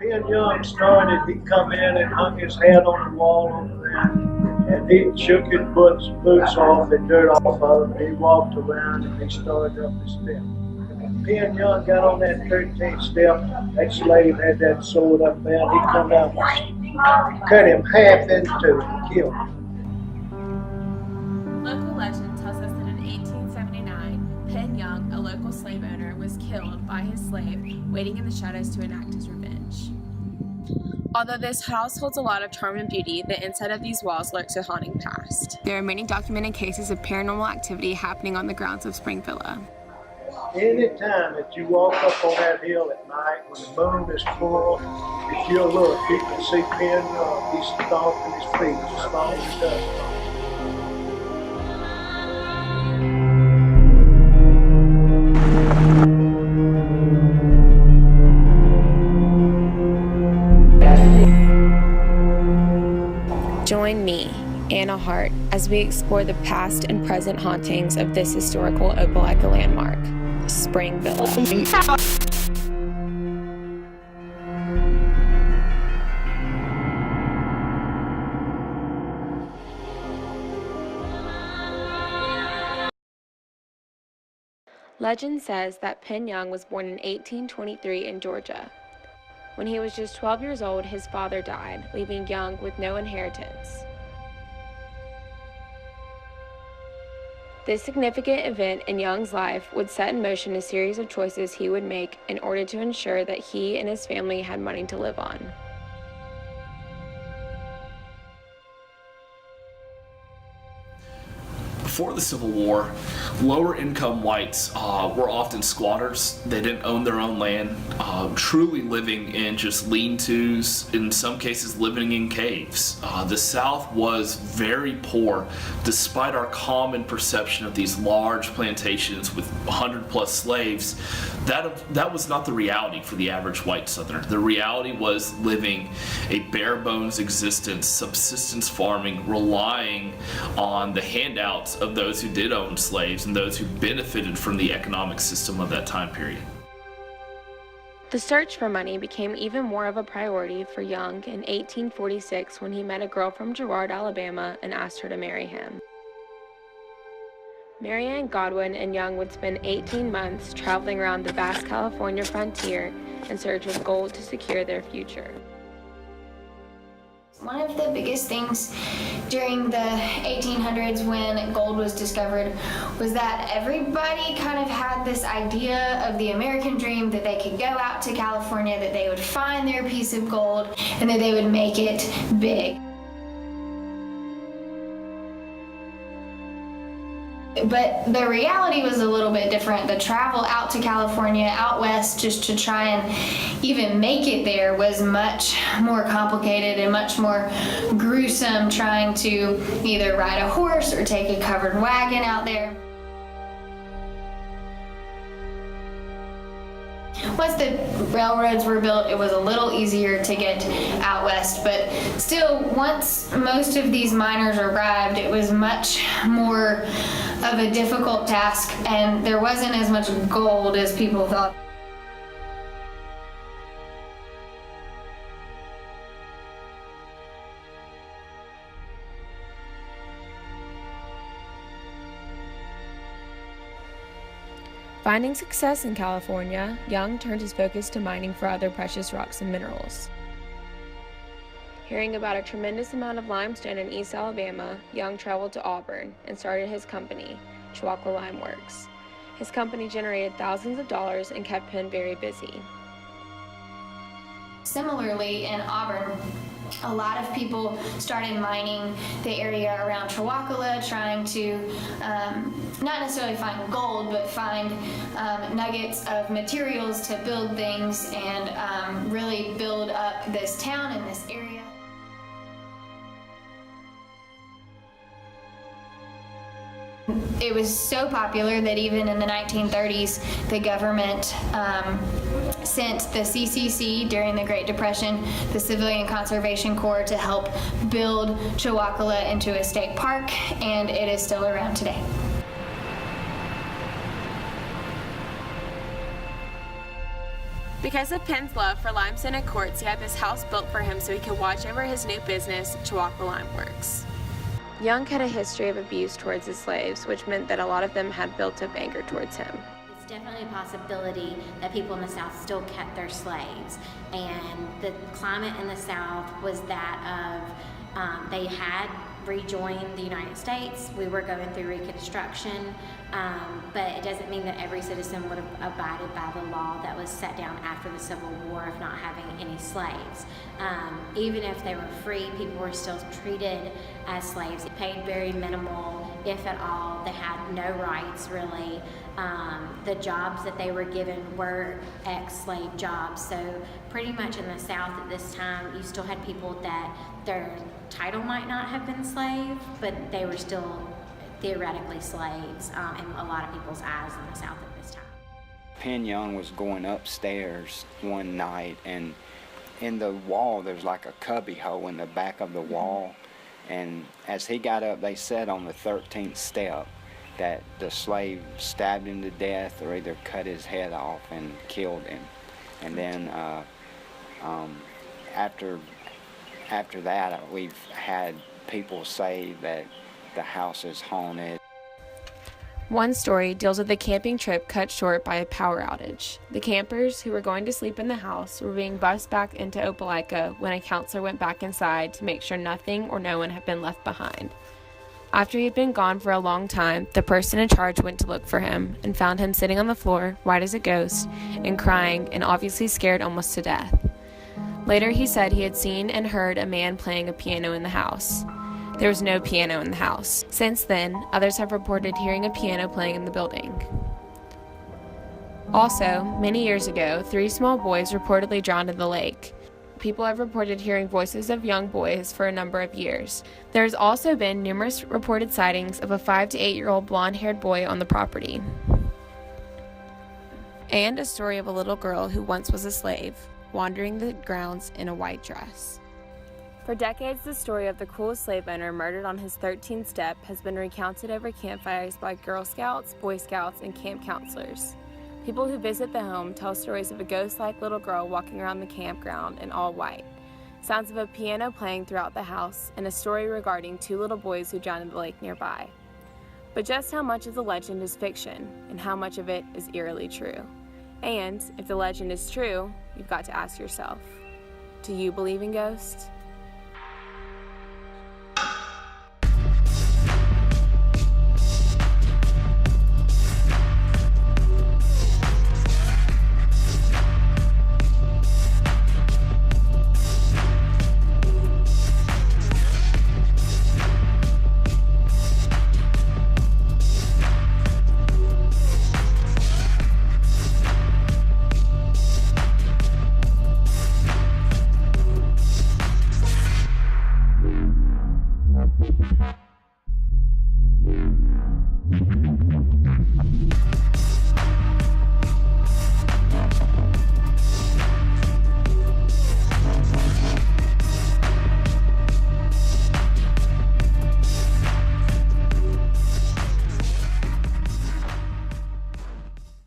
Penn Young started, he come in and hung his hat on the wall over there, and he shook his boots off and dirt off of them. He walked around and he started up the step. When Penn Young got on that 13th step, that slave had that sword up there, and he come out, cut him half in two, and killed him. Local legend tells us that in 1879, Penn Young, a local slave owner, was killed by his slave, waiting in the shadows to enact his revenge. Although this house holds a lot of charm and beauty, the inside of these walls lurks a haunting past. There are many documented cases of paranormal activity happening on the grounds of Spring Villa. Any time that you walk up on that hill at night when the moon is full, if you look, you can see Penn Young. He's stomping his feet, just stomping the dust off. Join me, Anna Hart, as we explore the past and present hauntings of this historical Opelika landmark, Spring Villa. Legend says that Penn Young was born in 1823 in Georgia. When he was just 12 years old, his father died, leaving Young with no inheritance. This significant event in Young's life would set in motion a series of choices he would make in order to ensure that he and his family had money to live on. Before the Civil War, lower income whites were often squatters. They didn't own their own land, truly living in just lean-tos, in some cases living in caves. The South was very poor, despite our common perception of these large plantations with 100 plus slaves. That was not the reality for the average white Southerner. The reality was living a bare bones existence, subsistence farming, relying on the handouts of those who did own slaves and those who benefited from the economic system of that time period. The search for money became even more of a priority for Young in 1846 when he met a girl from Girard, Alabama, and asked her to marry him. Mary Ann Godwin and Young would spend 18 months traveling around the vast California frontier in search of gold to secure their future. One of the biggest things during the 1800s when gold was discovered was that everybody kind of had this idea of the American dream, that they could go out to California, that they would find their piece of gold, and that they would make it big. But the reality was a little bit different. The travel out to California, out west, just to try and even make it there was much more complicated and much more gruesome, trying to either ride a horse or take a covered wagon out there. Once the railroads were built, it was a little easier to get out west, but still, once most of these miners arrived, it was much more of a difficult task, and there wasn't as much gold as people thought. Finding success in California, Young turned his focus to mining for other precious rocks and minerals. Hearing about a tremendous amount of limestone in East Alabama, Young traveled to Auburn and started his company, Chewacla Lime Works. His company generated thousands of dollars and kept Penn very busy. Similarly, in Auburn, a lot of people started mining the area around Chewacla, trying to not necessarily find gold, but find nuggets of materials to build things and really build up this town and this area. It was so popular that even in the 1930s, the government sent the CCC during the Great Depression, the Civilian Conservation Corps, to help build Chewacla into a state park, and it is still around today. Because of Penn's love for limestone and quartz, he had this house built for him so he could watch over his new business, Chewacla Lime Works. Young had a history of abuse towards his slaves, which meant that a lot of them had built up anger towards him. It's definitely a possibility that people in the South still kept their slaves, and the climate in the South was that of they had rejoined the United States. We were going through Reconstruction, but it doesn't mean that every citizen would have abided by the law that was set down after the Civil War of not having any slaves. Even if they were free, people were still treated as slaves. They paid very minimal, if at all. They had no rights, really. The jobs that they were given were ex-slave jobs. So pretty much in the South at this time, you still had people that their title might not have been slave, but they were still theoretically slaves in a lot of people's eyes in the South at this time. Penn Young was going upstairs one night, and in the wall there's like a cubby hole in the back of the wall, and as he got up, they said on the 13th step that the slave stabbed him to death or either cut his head off and killed him. And then after that, we've had people say that the house is haunted. One story deals with a camping trip cut short by a power outage. The campers who were going to sleep in the house were being bused back into Opelika when a counselor went back inside to make sure nothing or no one had been left behind. After he had been gone for a long time, the person in charge went to look for him and found him sitting on the floor, white as a ghost, and crying and obviously scared almost to death. Later, he said he had seen and heard a man playing a piano in the house. There was no piano in the house. Since then, others have reported hearing a piano playing in the building. Also, many years ago, 3 small boys reportedly drowned in the lake. People have reported hearing voices of young boys for a number of years. There has also been numerous reported sightings of a 5 to 8-year-old blonde-haired boy on the property. And a story of a little girl who once was a slave, wandering the grounds in a white dress. For decades, the story of the cruel slave owner murdered on his 13th step has been recounted over campfires by Girl Scouts, Boy Scouts, and camp counselors. People who visit the home tell stories of a ghost-like little girl walking around the campground in all white, sounds of a piano playing throughout the house, and a story regarding 2 little boys who drowned in the lake nearby. But just how much of the legend is fiction, and how much of it is eerily true? And if the legend is true, you've got to ask yourself, do you believe in ghosts?